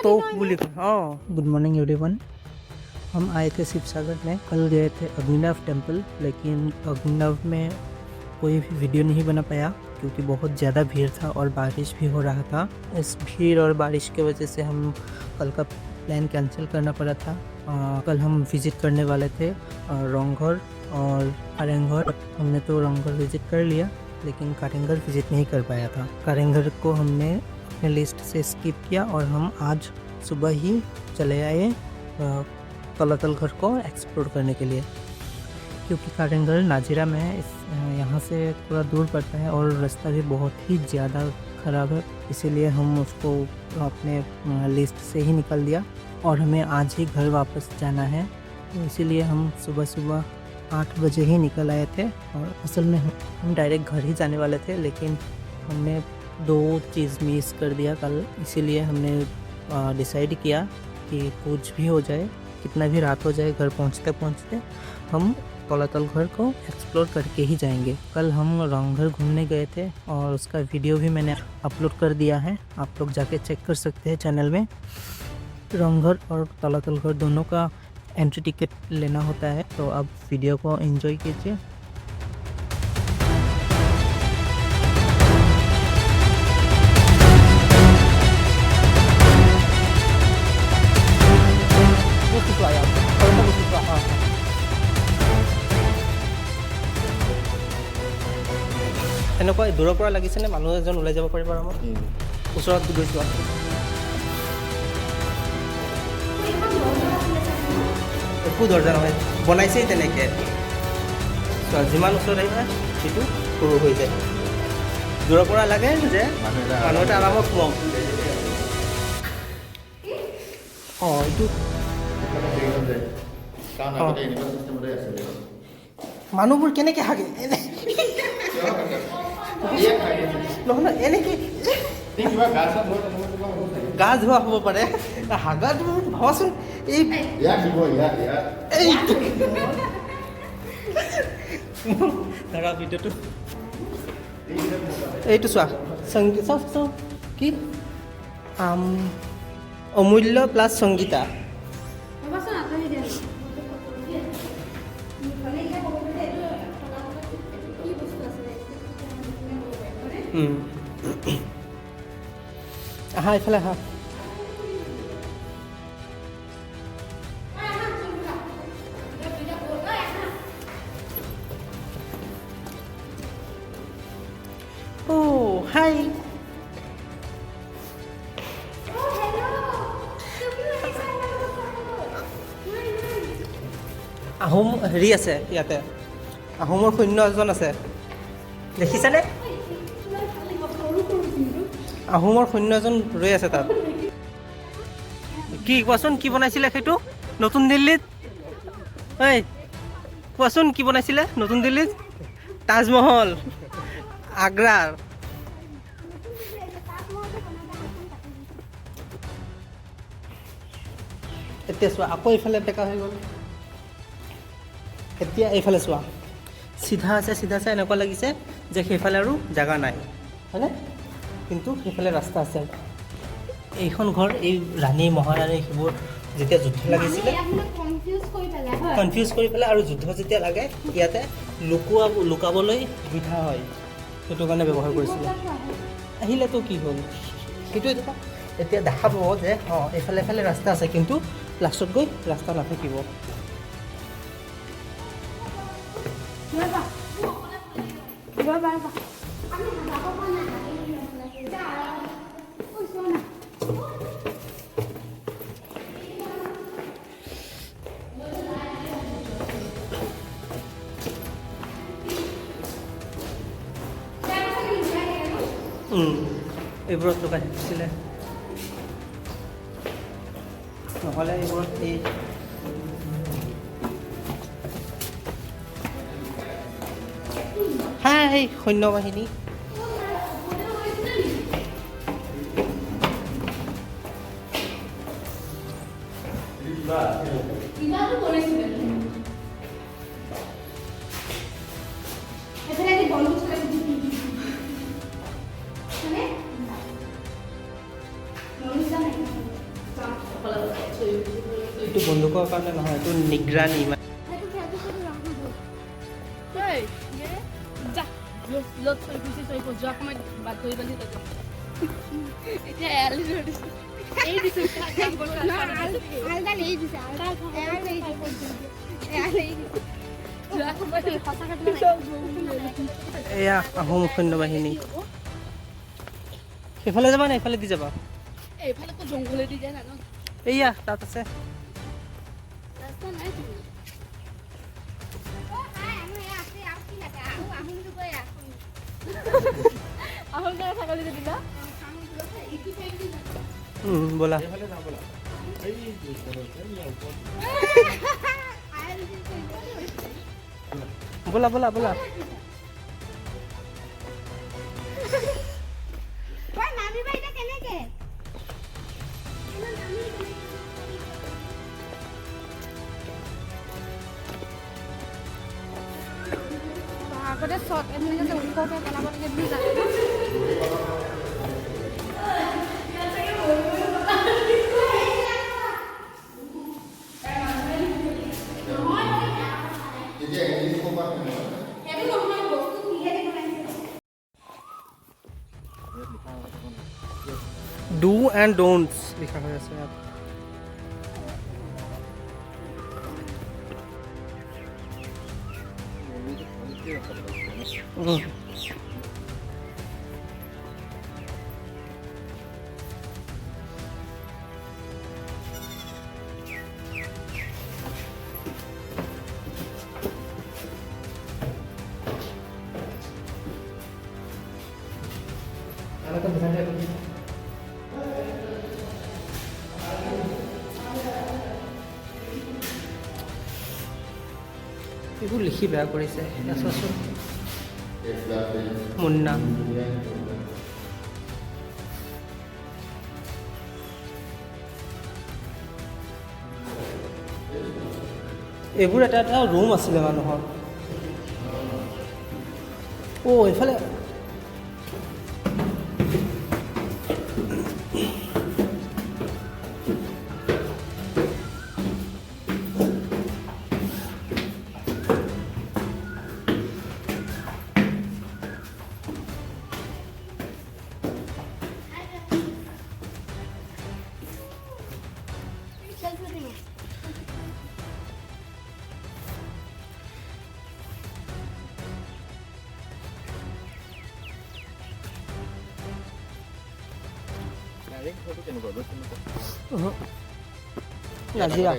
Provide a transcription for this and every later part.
तो good morning everyone. हम आए थे शिवसागर में, कल गए थे अग्निनाभ टेम्पल, लेकिन अग्निनाभ में कोई भी वीडियो नहीं बना पाया क्योंकि बहुत ज़्यादा भीड़ था और बारिश भी हो रहा था। इस भीड़ और बारिश की वजह से हम कल का प्लान कैंसिल करना पड़ा था। कल हम विज़िट करने वाले थे रंगघर और कारेंघर। हमने तो रंगघर विज़िट कर लिया लेकिन कारेंघर विज़िट नहीं कर पाया था। कारेंघर को हमने अपने लिस्ट से स्किप किया और हम आज सुबह ही चले आए तलातल घर को एक्सप्लोर करने के लिए, क्योंकि कारेंघर नाजिरा में है। यहाँ से थोड़ा दूर पड़ता है और रास्ता भी बहुत ही ज़्यादा ख़राब है, इसीलिए हम उसको अपने लिस्ट से ही निकाल दिया और हमें आज ही घर वापस जाना है। तो इसीलिए हम सुबह सुबह 8 बजे ही निकल आए थे और असल में हम डायरेक्ट घर ही जाने वाले थे, लेकिन हमने 2 चीज़ मिस कर दिया कल। इसीलिए हमने डिसाइड किया कि कुछ भी हो जाए, कितना भी रात हो जाए, घर पहुंचते पहुंचते हम तलातल घर को एक्सप्लोर करके ही जाएंगे। कल हम रंगघर घूमने गए थे और उसका वीडियो भी मैंने अपलोड कर दिया है, आप लोग जाके चेक कर सकते हैं चैनल में। रंगघर और तलातल घर दोनों का एंट्री टिकट लेना होता है, तो अब वीडियो को एंजॉय कीजिए। এনেকুৱা দূৰৰ পৰা লাগিছেনে মানুহ এজন ওলাই যাব পাৰিব আমাৰ ওচৰত গৈছোঁ। একো দৰজা নহয়, বনাইছেই তেনেকৈ। যিমান ওচৰত আহিবা সেইটো সৰু হৈ যায়। দূৰৰ পৰা লাগে যে মানুহ এটা আৰামত সোমাওঁ। অঁ এইটো মানুহবোৰ কেনেকৈ হাগে নহয়, এনেকৈ গা ধোৱা হ'ব পাৰে, হাগাটো ভাবাচোন। এই ধৰা ভিডিঅ'টো এইটো চোৱা, চাওঁ কি অমূল্য প্লাছ সংগীতা। আহা এইফালে আহা। Oh, hi. আহোম হেৰি আছে ইয়াতে, আহোমৰ সৈন্য এজন আছে, দেখিছেনে? আহোমৰ সৈন্য এজন ৰৈ আছে তাত। কি কোৱাচোন, কি বনাইছিলে সেইটো নতুন দিল্লীত? এই কোৱাচোন কি বনাইছিলে নতুন দিল্লীত? তাজমহল আগ্ৰাৰ। এতিয়া চোৱা, আকৌ এইফালে বেকা হৈ গ'ল। এতিয়া এইফালে চোৱা, চিধা আছে, চিধা আছে, এনেকুৱা লাগিছে যে সেইফালে আৰু জেগা নাই, হয়নে? কিন্তু সেইফালে ৰাস্তা আছে। এইখন ঘৰ এই ৰাণী মহাৰাণী সেইবোৰ যেতিয়া যুদ্ধ লাগিছিলে কনফিউজ কৰি পেলাই, আৰু যুদ্ধ যেতিয়া লাগে ইয়াতে লুকাবলৈ সুবিধা হয়, সেইটো কাৰণে ব্যৱহাৰ কৰিছিলে। আহিলেতো কি হ'ল সেইটোৱে দেখা, এতিয়া দেখা পাব যে অঁ এইফালে এফালে ৰাস্তা আছে, কিন্তু লাষ্টত গৈ ৰাস্তা নাথাকিব। এইবোৰত লগাই দিছিলে, নহ'লে এইবোৰত এই হাই সৈন্যবাহিনী। এইটো বন্দুকৰ কাৰণে নহয়, এইটো নিগৰানী। এয়া আহোম সৈন্যবাহিনী। সেইফালে যাবা নে এইফালে দি যাবা? এইফালেতো জংঘলে দি যায় না। এইয়া তাত আছে। ৰাস্তা নাই তো। ব'লা ব'লা ব'লা ব'লা। আগতে চট এনেকৈ যে ওখকৈ পেলাব লাগে বুলি জানো। ডু এণ্ড ডোন্টছ লিখা হৈ আছে ইয়াত। এইবোৰ লিখি বেয়া কৰিছে। চোৱাচোন মুন্না এইবোৰ এটা এটা ৰুম আছিলে মানুহৰ। এইফালে নাজিৰা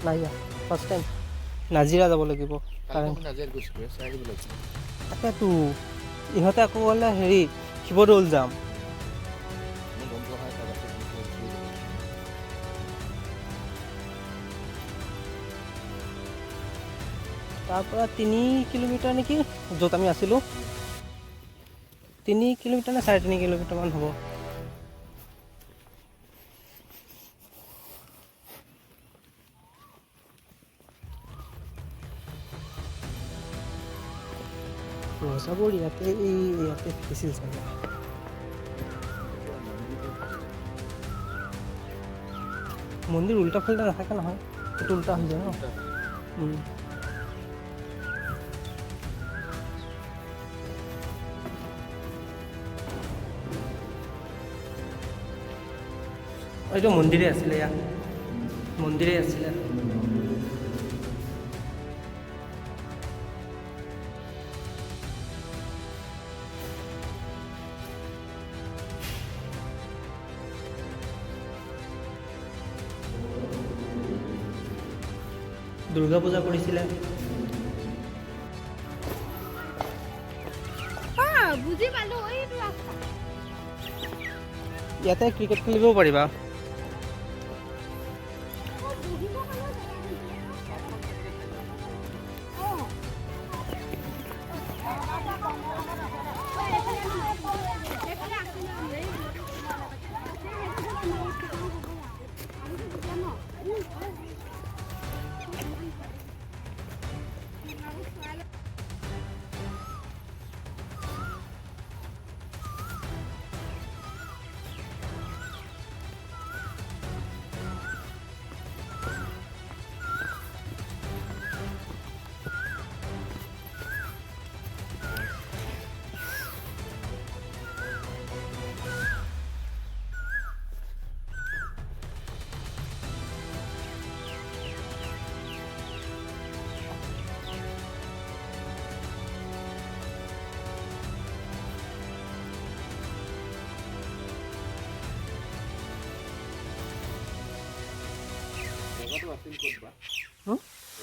নাজিৰা ফাৰ্ষ্ট টাইম নাজিৰা যাব লাগিব। তাকেতো ইহঁতে আকৌ ক'লে হেৰি শিৱদৌল যাম। তাৰ পৰা 3 কিলোমিটাৰ নেকি য'ত আমি আছিলোঁ। 3 কিলোমিটাৰ নে 3.5 কিলোমিটাৰমান হ'ব। ৰজাবোৰ ইয়াতে শিকিছিল চাগে। মন্দিৰ উল্টা ফাল্টা নাথাকে নহয়, এইটো উল্টা হৈ যায় ন। এইটো মন্দিৰে আছিলে, ইয়াত মন্দিৰে আছিলে। দুৰ্গা পূজা কৰিছিলে। বুজি পালো, এইটো ৰাস্তা। ইয়াতে ক্ৰিকেট খেলিবও পাৰিবা।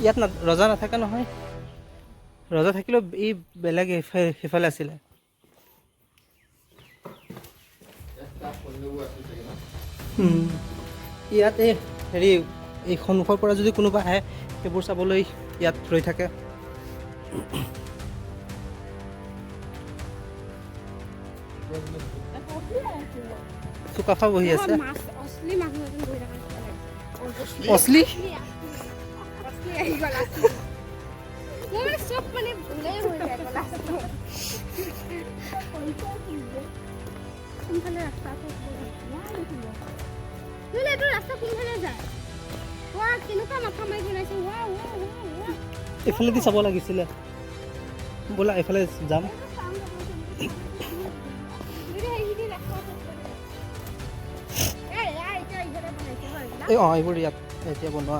ইয়াত ৰজা নাথাকে নহয়, ৰজা থাকিলেও এই বেলেগ সেইফালে আছিলে। ইয়াত এই হেৰি এই সন্মুখৰ পৰা যদি কোনোবা আহে সেইবোৰ চাবলৈ ইয়াত ৰৈ থাকে। চুকাফা বহি আছে। অছলি এইফালেদি চাব লাগিছিলে, ব'লা এইফালে যাম। এই এইবোৰ ইয়াত এতিয়া বনোৱা।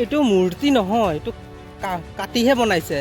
এইটো মূৰ্তি নহয়, এইটো কাটিহে বনাইছে।